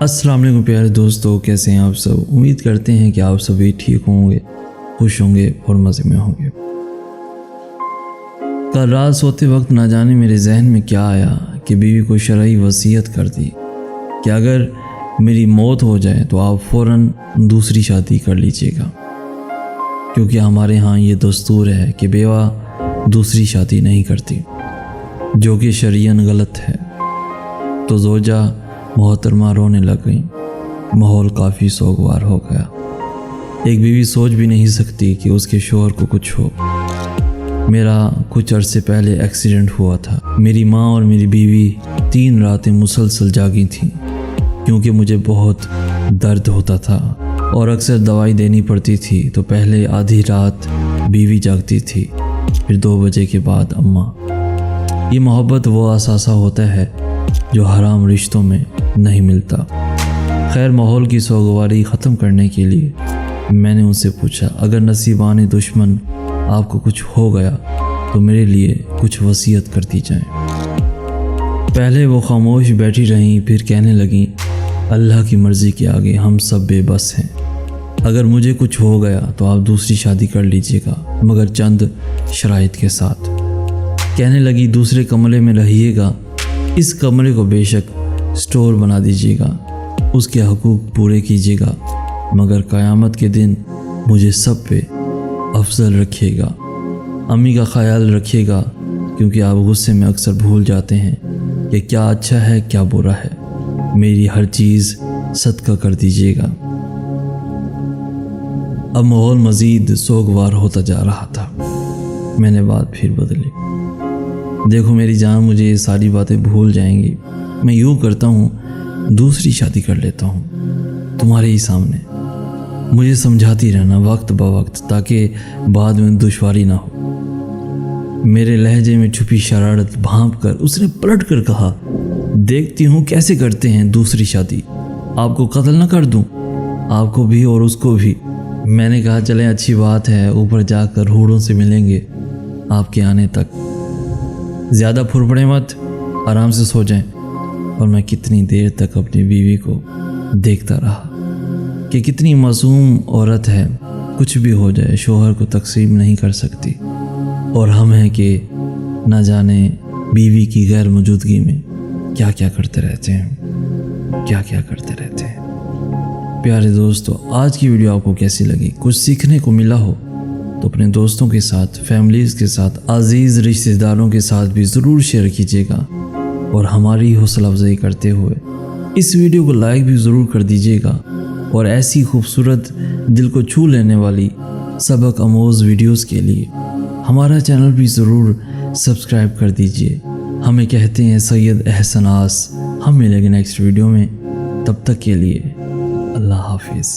السلام علیکم پیارے دوستو، کیسے ہیں آپ سب؟ امید کرتے ہیں کہ آپ سبھی ٹھیک ہوں گے، خوش ہوں گے اور مزے میں ہوں گے۔ کل رات سوتے وقت نہ جانے میرے ذہن میں کیا آیا کہ بیوی کو شرعی وصیت کر دی کہ اگر میری موت ہو جائے تو آپ فوراً دوسری شادی کر لیجئے گا، کیونکہ ہمارے ہاں یہ دستور ہے کہ بیوہ دوسری شادی نہیں کرتی، جو کہ شرعیاً غلط ہے۔ تو زوجہ محترمہ رونے لگ گئیں۔ ماحول کافی سوگوار ہو گیا۔ ایک بیوی سوچ بھی نہیں سکتی کہ اس کے شوہر کو کچھ ہو۔ میرا کچھ عرصے پہلے ایکسیڈنٹ ہوا تھا۔ میری ماں اور میری بیوی 3 راتیں مسلسل جاگی تھیں، کیونکہ مجھے بہت درد ہوتا تھا اور اکثر دوائی دینی پڑتی تھی۔ تو پہلے آدھی رات بیوی جاگتی تھی، پھر 2 بجے کے بعد اماں۔ یہ محبت وہ اثاثہ ہوتا ہے جو حرام رشتوں میں نہیں ملتا۔ خیر، ماحول کی سوگواری ختم کرنے کے لیے میں نے ان سے پوچھا، اگر نصیبان دشمن آپ کو کچھ ہو گیا تو میرے لیے کچھ وصیت کر دی جائیں۔ پہلے وہ خاموش بیٹھی رہیں، پھر کہنے لگیں، اللہ کی مرضی کے آگے ہم سب بے بس ہیں۔ اگر مجھے کچھ ہو گیا تو آپ دوسری شادی کر لیجئے گا، مگر چند شرائط کے ساتھ۔ کہنے لگی، دوسرے کمرے میں رہیے گا، اس کمرے کو بے شک سٹور بنا دیجیے گا، اس کے حقوق پورے کیجیے گا، مگر قیامت کے دن مجھے سب پہ افضل رکھیے گا۔ امی کا خیال رکھیے گا، کیونکہ آپ غصے میں اکثر بھول جاتے ہیں کہ کیا اچھا ہے کیا برا ہے۔ میری ہر چیز صدقہ کر دیجیے گا۔ اب ماحول مزید سوگوار ہوتا جا رہا تھا۔ میں نے بات پھر بدلی۔ دیکھو میری جان، مجھے یہ ساری باتیں بھول جائیں گی۔ میں یوں کرتا ہوں، دوسری شادی کر لیتا ہوں تمہارے ہی سامنے۔ مجھے سمجھاتی رہنا وقت بوقت، تاکہ بعد میں دشواری نہ ہو۔ میرے لہجے میں چھپی شرارت بھانپ کر اس نے پلٹ کر کہا، دیکھتی ہوں کیسے کرتے ہیں دوسری شادی، آپ کو قتل نہ کر دوں، آپ کو بھی اور اس کو بھی۔ میں نے کہا، چلیں اچھی بات ہے، اوپر جا کر ہوروں سے ملیں گے آپ کے آنے تک۔ زیادہ پھرپڑے مت، آرام سے سو جائیں۔ اور میں کتنی دیر تک اپنی بیوی کو دیکھتا رہا کہ کتنی معصوم عورت ہے، کچھ بھی ہو جائے شوہر کو تقسیم نہیں کر سکتی، اور ہم ہیں کہ نہ جانے بیوی کی غیر موجودگی میں کیا کیا کرتے رہتے ہیں، کیا کیا کرتے رہتے ہیں۔ پیارے دوستو، آج کی ویڈیو آپ کو کیسی لگی؟ کچھ سیکھنے کو ملا ہو تو اپنے دوستوں کے ساتھ، فیملیز کے ساتھ، عزیز رشتہ داروں کے ساتھ بھی ضرور شیئر کیجیے گا، اور ہماری حوصلہ افزائی کرتے ہوئے اس ویڈیو کو لائک بھی ضرور کر دیجیے گا، اور ایسی خوبصورت دل کو چھو لینے والی سبق آموز ویڈیوز کے لیے ہمارا چینل بھی ضرور سبسکرائب کر دیجیے۔ ہمیں کہتے ہیں سید احسن آس۔ ہم ملیں گے نیکسٹ ویڈیو میں، تب تک کے لیے اللہ حافظ۔